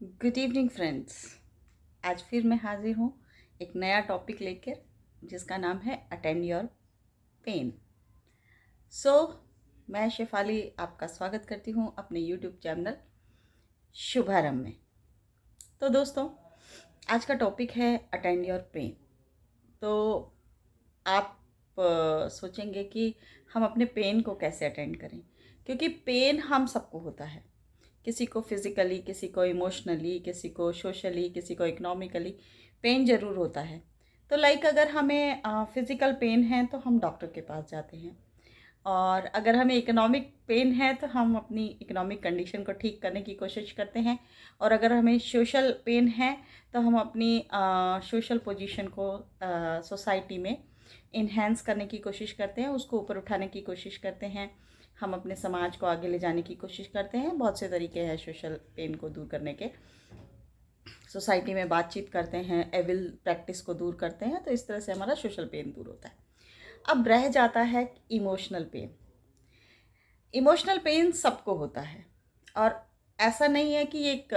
Good evening friends. आज फिर मैं हाजिर हूँ एक नया टॉपिक लेकर जिसका नाम है अटेंड योर पेन। सो मैं शेफाली आपका स्वागत करती हूँ अपने यूट्यूब चैनल शुभारंभ में। तो दोस्तों, आज का टॉपिक है अटेंड योर पेन। तो आप सोचेंगे कि हम अपने पेन को कैसे अटेंड करें, क्योंकि पेन हम सबको होता है। किसी को फिज़िकली, किसी को इमोशनली, किसी को सोशली, किसी को इकोनॉमिकली पेन ज़रूर होता है। तो लाइक अगर हमें फ़िज़िकल पेन है तो हम डॉक्टर के पास जाते हैं, और अगर हमें इकोनॉमिक पेन है तो हम अपनी इकोनॉमिक कंडीशन को ठीक करने की कोशिश करते हैं, और अगर हमें सोशल पेन है तो हम अपनी सोशल पोजीशन को सोसाइटी में इन्हेंस करने की कोशिश करते हैं, उसको ऊपर उठाने की कोशिश करते हैं। हम अपने समाज को आगे ले जाने की कोशिश करते हैं। बहुत से तरीके हैं सोशल पेन को दूर करने के। सोसाइटी में बातचीत करते हैं, एविल प्रैक्टिस को दूर करते हैं। तो इस तरह से हमारा सोशल पेन दूर होता है। अब रह जाता है इमोशनल पेन। इमोशनल पेन सबको होता है, और ऐसा नहीं है कि एक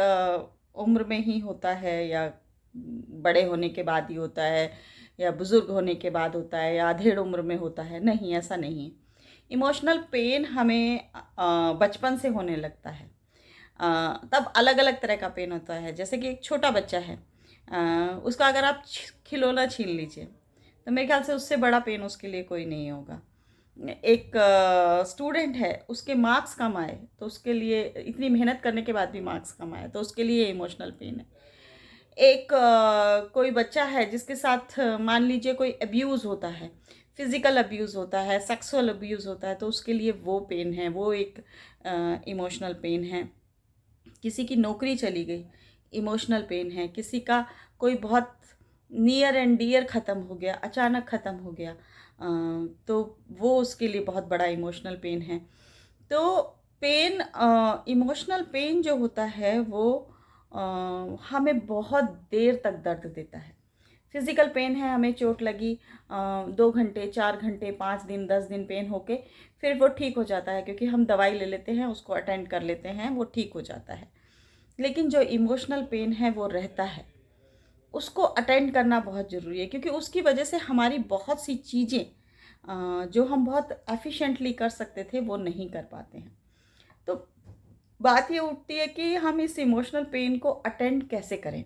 उम्र में ही होता है, या बड़े होने के बाद ही होता है, या बुज़ुर्ग होने के बाद होता है, या अधेड़ उम्र में होता है। नहीं, ऐसा नहीं है। इमोशनल पेन हमें बचपन से होने लगता है। तब अलग अलग तरह का पेन होता है। जैसे कि एक छोटा बच्चा है, उसका अगर आप खिलौना छीन लीजिए तो मेरे ख्याल से उससे बड़ा पेन उसके लिए कोई नहीं होगा। एक स्टूडेंट है, उसके मार्क्स कम आए तो उसके लिए, इतनी मेहनत करने के बाद भी मार्क्स कम आए तो उसके लिए इमोशनल पेन है। एक कोई बच्चा है जिसके साथ मान लीजिए कोई अब्यूज़ होता है, फिज़िकल अब्यूज़ होता है, सेक्सुअल अब्यूज़ होता है, तो उसके लिए वो पेन है, वो एक इमोशनल पेन है। किसी की नौकरी चली गई, इमोशनल पेन है। किसी का कोई बहुत नियर एंड डियर ख़त्म हो गया, अचानक ख़त्म हो गया, तो वो उसके लिए बहुत बड़ा इमोशनल पेन है। तो पेन, इमोशनल पेन जो होता है वो हमें बहुत देर तक दर्द देता है। फिज़िकल पेन है, हमें चोट लगी, 2 घंटे, 4 घंटे, 5 दिन, 10 दिन पेन होके फिर वो ठीक हो जाता है, क्योंकि हम दवाई ले लेते हैं, उसको अटेंड कर लेते हैं, वो ठीक हो जाता है। लेकिन जो इमोशनल पेन है वो रहता है, उसको अटेंड करना बहुत ज़रूरी है, क्योंकि उसकी वजह से हमारी बहुत सी चीज़ें जो हम बहुत एफिशिएंटली कर सकते थे वो नहीं कर पाते हैं। तो बात ये उठती है कि हम इस इमोशनल पेन को अटेंड कैसे करें।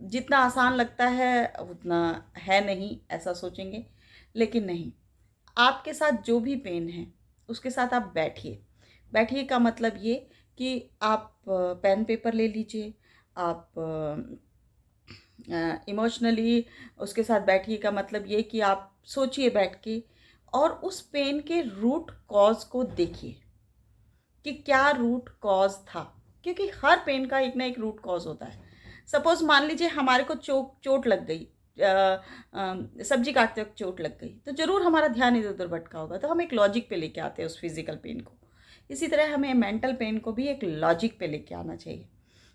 जितना आसान लगता है उतना है नहीं, ऐसा सोचेंगे, लेकिन नहीं। आपके साथ जो भी पेन है उसके साथ आप बैठिए। बैठिए का मतलब ये कि आप पेन पेपर ले लीजिए। आप इमोशनली उसके साथ बैठिए का मतलब ये कि आप सोचिए बैठ के, और उस पेन के रूट कॉज को देखिए कि क्या रूट कॉज था, क्योंकि हर पेन का एक ना एक रूट कॉज होता है। सपोज मान लीजिए हमारे को चोट लग गई, सब्जी काटते वक्त चोट लग गई, तो ज़रूर हमारा ध्यान इधर उधर भटका होगा, तो हम एक लॉजिक पे लेके आते हैं उस फिजिकल पेन को। इसी तरह हमें मेंटल पेन को भी एक लॉजिक पे लेके आना चाहिए।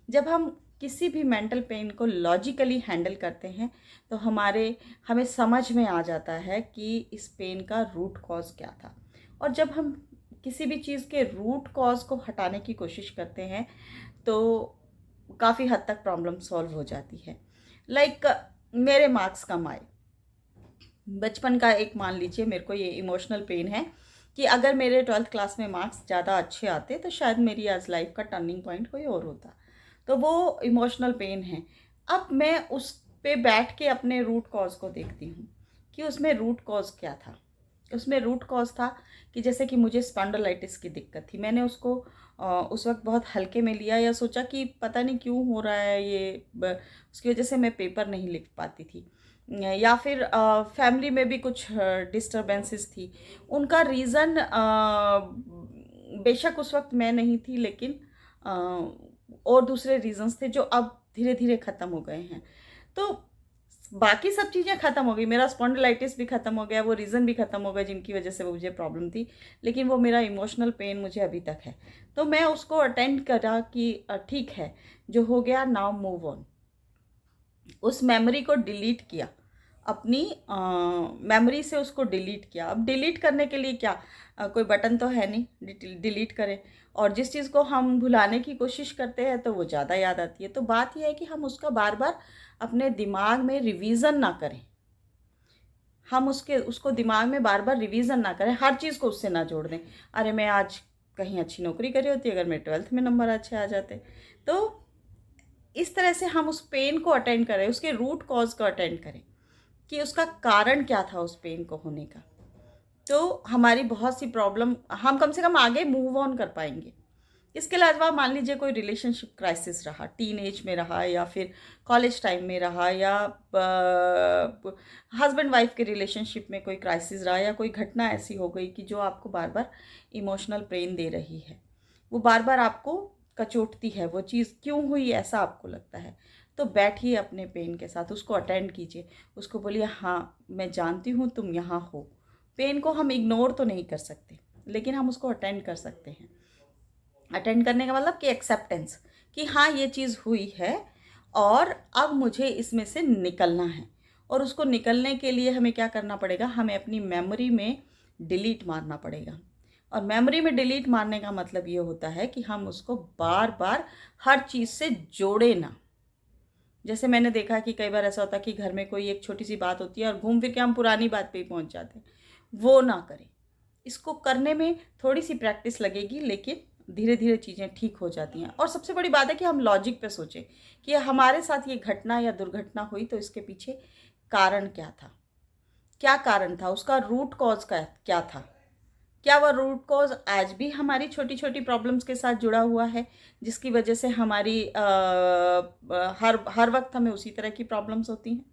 जब हम किसी भी मेंटल पेन को लॉजिकली हैंडल करते हैं तो हमें समझ में आ जाता है कि इस पेन का रूट कॉज क्या था। और जब हम किसी भी चीज़ के रूट कॉज को हटाने की कोशिश करते हैं तो काफ़ी हद तक प्रॉब्लम सॉल्व हो जाती है। लाइक मेरे मार्क्स कम आए, बचपन का एक मान लीजिए मेरे को ये इमोशनल पेन है कि अगर मेरे 12th क्लास में मार्क्स ज़्यादा अच्छे आते तो शायद मेरी आज लाइफ का टर्निंग पॉइंट कोई और होता। तो वो इमोशनल पेन है। अब मैं उस पे बैठ के अपने रूट कॉज को देखती हूँ कि उसमें रूट कॉज क्या था। उसमें रूट कॉज था कि जैसे कि मुझे स्पॉन्डिलाइटिस की दिक्कत थी। मैंने उसको उस वक्त बहुत हल्के में लिया, या सोचा कि पता नहीं क्यों हो रहा है ये, उसकी वजह से मैं पेपर नहीं लिख पाती थी, या फिर फैमिली में भी कुछ डिस्टरबेंसेस थी। उनका रीज़न बेशक उस वक्त मैं नहीं थी, लेकिन और दूसरे रीज़न्स थे जो अब धीरे धीरे ख़त्म हो गए हैं। तो बाकी सब चीज़ें ख़त्म हो गई, मेरा स्पॉन्डिलाइटिस भी ख़त्म हो गया, वो रीज़न भी ख़त्म हो गए जिनकी वजह से वो मुझे प्रॉब्लम थी, लेकिन वो मेरा इमोशनल पेन मुझे अभी तक है। तो मैं उसको अटेंड करा कि ठीक है, जो हो गया नाउ मूव ऑन। उस मेमोरी को डिलीट किया, अपनी मेमोरी से उसको डिलीट किया। अब डिलीट करने के लिए क्या, कोई बटन तो है नहीं डिलीट करें। और जिस चीज़ को हम भुलाने की कोशिश करते हैं तो वो ज़्यादा याद आती है। तो बात यह है कि हम उसका बार बार अपने दिमाग में रिवीजन ना करें, हम उसको दिमाग में बार बार रिवीजन ना करें, हर चीज़ को उससे ना जोड़ दें। अरे मैं आज कहीं अच्छी नौकरी करी होती अगर मेरे 12th में नंबर अच्छे आ जाते। तो इस तरह से हम उस पेन को अटेंड करें, उसके रूट कॉज को अटेंड करें कि उसका कारण क्या था उस पेन को होने का। तो हमारी बहुत सी प्रॉब्लम हम कम से कम आगे मूव ऑन कर पाएंगे। इसके अलावा मान लीजिए कोई रिलेशनशिप क्राइसिस रहा, टीन एज में रहा या फिर कॉलेज टाइम में रहा, या हस्बैंड वाइफ के रिलेशनशिप में कोई क्राइसिस रहा, या कोई घटना ऐसी हो गई कि जो आपको बार बार इमोशनल पेन दे रही है, वो बार बार आपको कचोटती है, वो चीज़ क्यों हुई ऐसा आपको लगता है। तो बैठिए अपने पेन के साथ, उसको अटेंड कीजिए, उसको बोलिए हाँ मैं जानती हूँ तुम यहाँ हो। पेन को हम इग्नोर तो नहीं कर सकते, लेकिन हम उसको अटेंड कर सकते हैं। अटेंड करने का मतलब कि एक्सेप्टेंस, कि हाँ ये चीज़ हुई है और अब मुझे इसमें से निकलना है। और उसको निकलने के लिए हमें क्या करना पड़ेगा, हमें अपनी मेमोरी में डिलीट मारना पड़ेगा। और मेमोरी में डिलीट मारने का मतलब ये होता है कि हम उसको बार बार हर चीज़ से जोड़े ना। जैसे मैंने देखा कि कई बार ऐसा होता है कि घर में कोई एक छोटी सी बात होती है और घूम फिर के हम पुरानी बात पे ही पहुंच जाते हैं, वो ना करें। इसको करने में थोड़ी सी प्रैक्टिस लगेगी, लेकिन धीरे धीरे चीज़ें ठीक हो जाती हैं। और सबसे बड़ी बात है कि हम लॉजिक पे सोचें कि हमारे साथ ये घटना या दुर्घटना हुई तो इसके पीछे कारण क्या था, क्या कारण था, उसका रूट कॉज का क्या था। क्या वह रूट कॉज आज भी हमारी छोटी छोटी प्रॉब्लम्स के साथ जुड़ा हुआ है, जिसकी वजह से हमारी हर हर वक्त हमें उसी तरह की प्रॉब्लम्स होती हैं।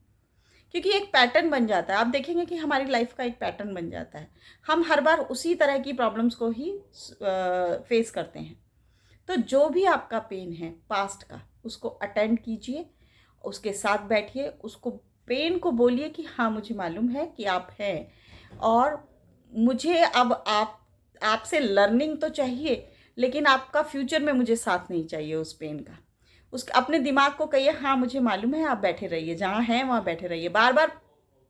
क्योंकि एक पैटर्न बन जाता है, आप देखेंगे कि हमारी लाइफ का एक पैटर्न बन जाता है, हम हर बार उसी तरह की प्रॉब्लम्स को ही फेस करते हैं। तो जो भी आपका पेन है पास्ट का, उसको अटेंड कीजिए, उसके साथ बैठिए, उसको पेन को बोलिए कि हाँ मुझे मालूम है कि आप हैं, और मुझे अब आपसे लर्निंग तो चाहिए, लेकिन आपका फ्यूचर में मुझे साथ नहीं चाहिए उस पेन का। उस अपने दिमाग को कहिए हाँ मुझे मालूम है, आप बैठे रहिए जहाँ हैं वहाँ बैठे रहिए, बार बार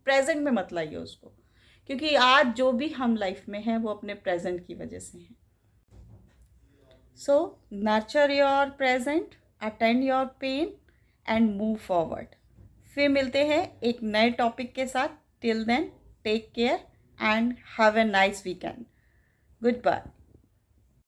प्रेजेंट में मत लाइए उसको। क्योंकि आज जो भी हम लाइफ में हैं वो अपने प्रेजेंट की वजह से हैं। So nurture your present, attend your pain and move forward. फिर मिलते हैं एक नए टॉपिक के साथ। Till then take care and have a nice weekend. Good bye.